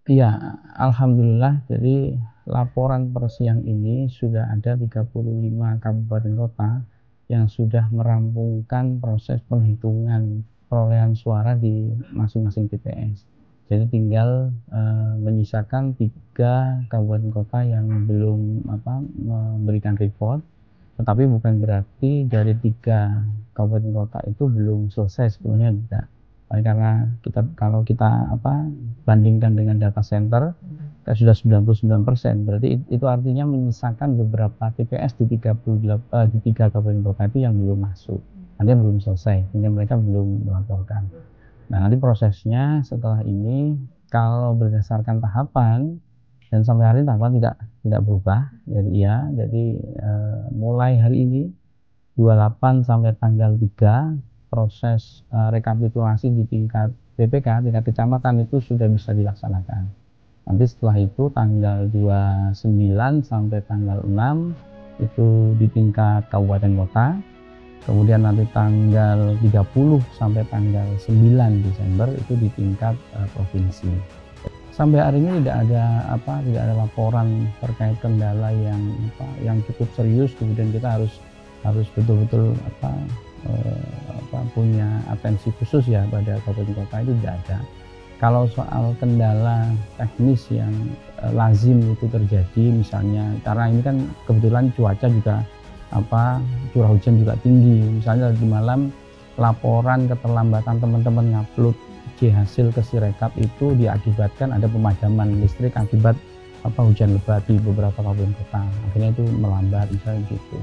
Iya, alhamdulillah jadi laporan per siang ini sudah ada 35 kabupaten kota yang sudah merampungkan proses penghitungan perolehan suara di masing-masing TPS. Jadi tinggal menyisakan 3 kabupaten kota yang belum memberikan report, tetapi bukan berarti dari 3 kabupaten kota itu belum selesai sebenarnya tidak. Karena kalau kita bandingkan dengan data center sudah 99%, berarti itu artinya menyisakan beberapa TPS di 3 kabupaten kota itu yang belum masuk, artinya belum selesai, sehingga mereka belum melaporkan. Nah, nanti prosesnya setelah ini kalau berdasarkan tahapan, dan sampai hari ini tahapan tidak berubah, jadi mulai hari ini 28 sampai tanggal 3 proses rekapitulasi di tingkat PPK, tingkat kecamatan itu sudah bisa dilaksanakan. Nanti setelah itu tanggal 29 sampai tanggal 6 itu di tingkat kabupaten kota. Kemudian nanti tanggal 30 sampai tanggal 9 Desember itu di tingkat provinsi. Sampai hari ini tidak ada laporan terkait kendala yang cukup serius, kemudian kita harus betul-betul punya atensi khusus ya pada kabupaten kota, itu tidak ada. Kalau soal kendala teknis yang lazim itu terjadi, misalnya karena ini kan kebetulan cuaca juga curah hujan juga tinggi, misalnya di malam laporan keterlambatan teman-teman ngupload hasil ke Sirekap itu diakibatkan ada pemadaman listrik akibat hujan lebat di beberapa kabupaten kota, akhirnya itu melambat misalnya gitu.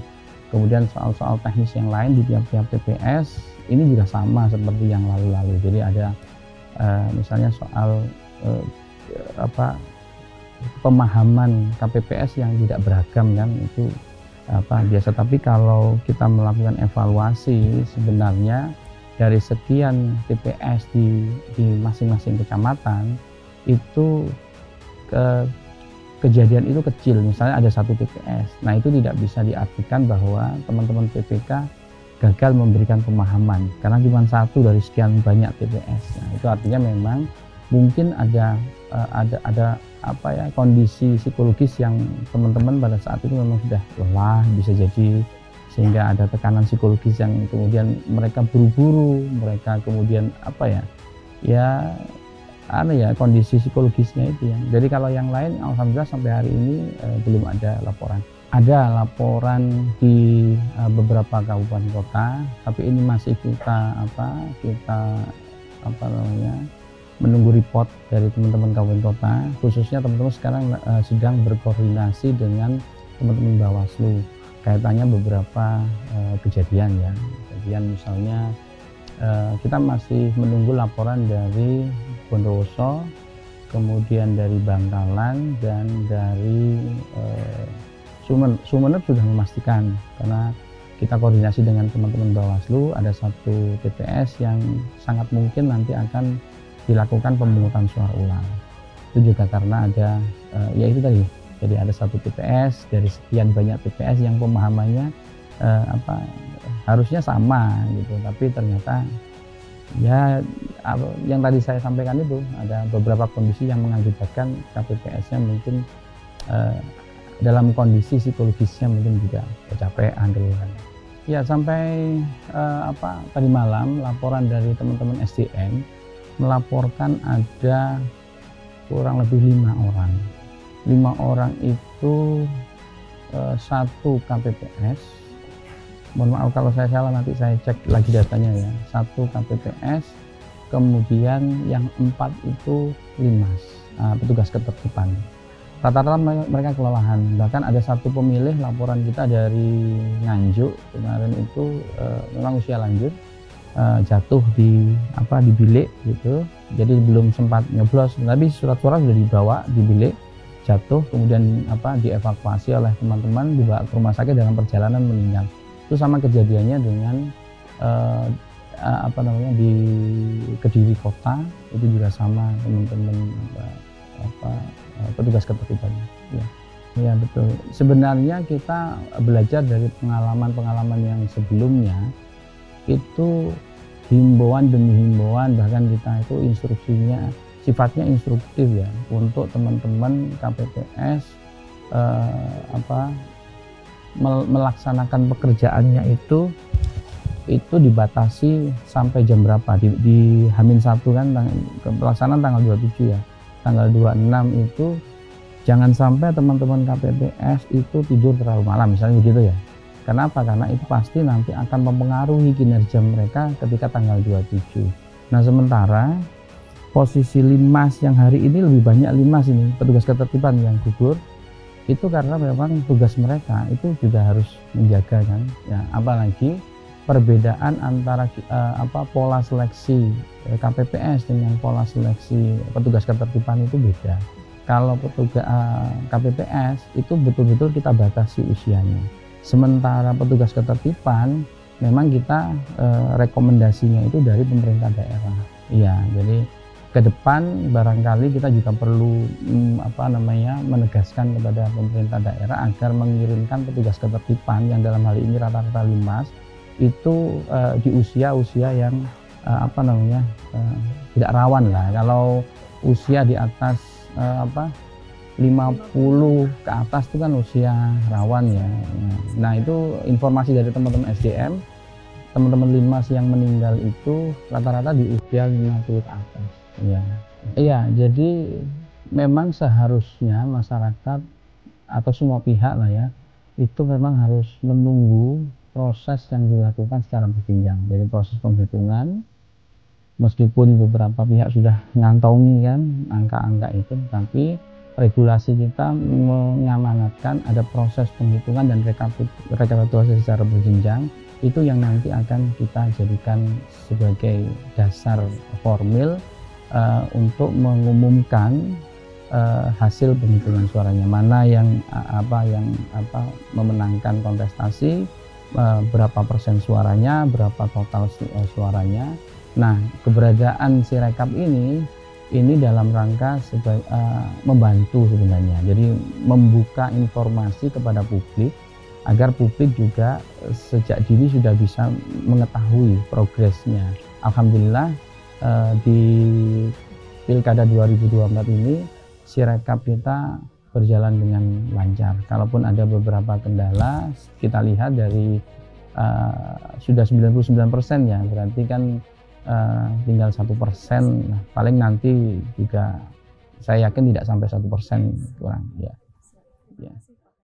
Kemudian soal-soal teknis yang lain di tiap-tiap TPS ini juga sama seperti yang lalu-lalu. Jadi ada misalnya soal pemahaman KPPS yang tidak beragam kan, itu biasa. Tapi kalau kita melakukan evaluasi, sebenarnya dari sekian TPS di masing-masing kecamatan itu kejadian itu kecil, misalnya ada 1 TPS. Nah, itu tidak bisa diartikan bahwa teman-teman PPK gagal memberikan pemahaman karena cuma 1 dari sekian banyak TPS. Nah, itu artinya memang mungkin ada kondisi psikologis yang teman-teman pada saat itu memang sudah lelah, bisa jadi, sehingga ada tekanan psikologis yang kemudian mereka buru-buru, mereka kemudian kondisi psikologisnya itu yang. Jadi kalau yang lain alhamdulillah sampai hari ini belum ada laporan. Ada laporan di beberapa kabupaten kota, tapi ini masih kita menunggu report dari teman-teman kabupaten kota. Khususnya teman-teman sekarang sedang berkoordinasi dengan teman-teman Bawaslu kaitannya beberapa kejadian misalnya kita masih menunggu laporan dari Bondowoso, kemudian dari Bangkalan, dan dari Sumeneb sudah memastikan, karena kita koordinasi dengan teman-teman Bawaslu, ada 1 TPS yang sangat mungkin nanti akan dilakukan pemungutan suara ulang. Itu juga karena ada itu tadi, jadi ada 1 TPS dari sekian banyak TPS yang pemahamannya harusnya sama gitu, tapi ternyata yang tadi saya sampaikan itu ada beberapa kondisi yang mengakibatkan KPPS-nya mungkin dalam kondisi psikologisnya mungkin juga kecapean duluan. Ya, sampai tadi malam laporan dari teman-teman SDM melaporkan ada kurang lebih 5 orang. 5 orang itu 1 KPPS. Mohon maaf kalau saya salah, nanti saya cek lagi datanya ya. 1 KPPS, kemudian yang 4 itu Linmas, petugas ketertiban. Rata-rata mereka kelelahan. Bahkan ada 1 pemilih laporan kita dari Nganjuk kemarin itu memang usia lanjut, jatuh di bilik gitu. Jadi belum sempat nyoblos, tapi surat suara sudah dibawa di bilik, jatuh, kemudian dievakuasi oleh teman-teman, dibawa ke rumah sakit, dalam perjalanan meninggal. Itu sama kejadiannya dengan di Kediri Kota, itu juga sama teman-teman petugas ketertiban. Ya betul. Sebenarnya kita belajar dari pengalaman-pengalaman yang sebelumnya, itu himbauan demi himbauan, bahkan kita itu instruksinya sifatnya instruktif ya untuk teman-teman KPPS melaksanakan pekerjaannya itu dibatasi sampai jam berapa di H-1 kan pelaksanaan tanggal 27 ya. Tanggal 26 itu jangan sampai teman-teman KPPS itu tidur terlalu malam misalnya begitu ya. Kenapa? Karena itu pasti nanti akan mempengaruhi kinerja mereka ketika tanggal 27. Nah, sementara posisi linmas yang hari ini lebih banyak linmas ini petugas ketertiban yang gugur itu karena memang tugas mereka itu juga harus menjaga kan ya, apalagi perbedaan antara pola seleksi KPPS dengan pola seleksi petugas ketertiban itu beda. Kalau petugas KPPS itu betul-betul kita batasi usianya, sementara petugas ketertiban memang kita rekomendasinya itu dari pemerintah daerah ya. Jadi ke depan barangkali kita juga perlu menegaskan kepada pemerintah daerah agar mengirimkan petugas ketertiban yang dalam hal ini rata-rata linmas itu di usia-usia yang tidak rawan lah. Kalau usia di atas 50 ke atas itu kan usia rawan ya. Nah, itu informasi dari teman-teman SDM, teman-teman linmas yang meninggal itu rata-rata di usia 50 ke atas. Iya, jadi memang seharusnya masyarakat atau semua pihak lah ya, itu memang harus menunggu proses yang dilakukan secara berjenjang. Jadi proses penghitungan, meskipun beberapa pihak sudah ngantongi kan angka-angka itu, tapi regulasi kita mengamanatkan ada proses penghitungan dan rekapitulasi secara berjenjang, itu yang nanti akan kita jadikan sebagai dasar formil untuk mengumumkan hasil penghitungan suaranya, mana yang memenangkan kontestasi, berapa persen suaranya, berapa total suaranya. Nah, keberadaan Sirekap ini dalam rangka membantu sebenarnya, jadi membuka informasi kepada publik agar publik juga sejak dini sudah bisa mengetahui progresnya. Alhamdulillah di Pilkada 2024 ini Sirekap kita berjalan dengan lancar. Kalaupun ada beberapa kendala, kita lihat dari sudah 99% ya, berarti kan tinggal 1%. Nah, paling nanti juga saya yakin tidak sampai 1% kurang ya.